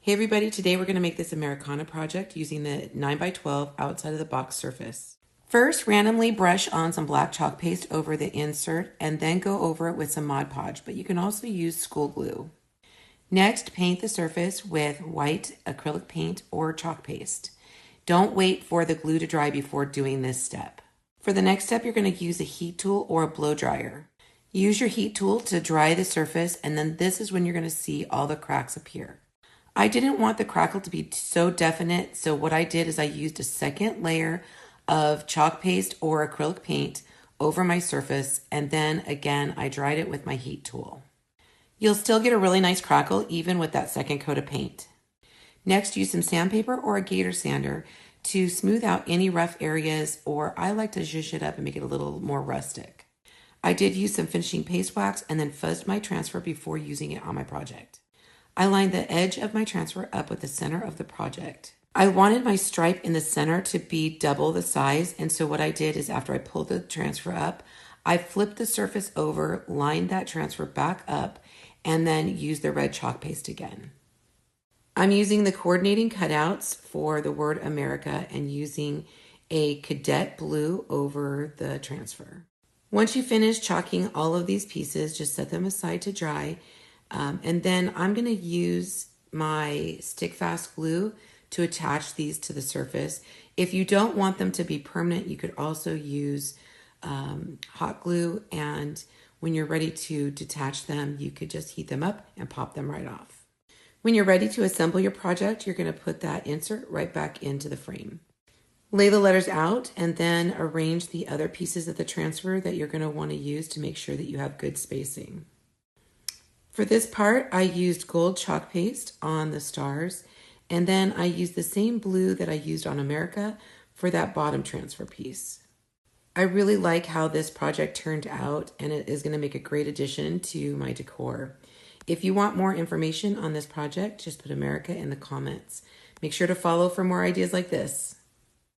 Hey everybody, today we're going to make this Americana project using the 9x12 outside of the box surface. First, randomly brush on some black chalk paste over the insert and then go over it with some Mod Podge, but you can also use school glue. Next, paint the surface with white acrylic paint or chalk paste. Don't wait for the glue to dry before doing this step. For the next step, you're going to use a heat tool or a blow dryer. Use your heat tool to dry the surface, and then this is when you're going to see all the cracks appear. I didn't want the crackle to be so definite, so what I did is I used a second layer of chalk paste or acrylic paint over my surface, and then again I dried it with my heat tool. You'll still get a really nice crackle even with that second coat of paint. Next, use some sandpaper or a gator sander to smooth out any rough areas, or I like to zhuzh it up and make it a little more rustic. I did use some finishing paste wax and then fuzzed my transfer before using it on my project. I lined the edge of my transfer up with the center of the project. I wanted my stripe in the center to be double the size, and so what I did is after I pulled the transfer up, I flipped the surface over, lined that transfer back up, and then used the red chalk paste again. I'm using the coordinating cutouts for the word America and using a cadet blue over the transfer. Once you finish chalking all of these pieces, just set them aside to dry. And then I'm going to use my stick fast glue to attach these to the surface. If you don't want them to be permanent, you could also use hot glue, and when you're ready to detach them, you could just heat them up and pop them right off. When you're ready to assemble your project, you're going to put that insert right back into the frame. Lay the letters out and then arrange the other pieces of the transfer that you're going to want to use to make sure that you have good spacing. For this part, I used gold chalk paste on the stars, and then I used the same blue that I used on America for that bottom transfer piece. I really like how this project turned out, and it is going to make a great addition to my decor. If you want more information on this project, just put America in the comments. Make sure to follow for more ideas like this.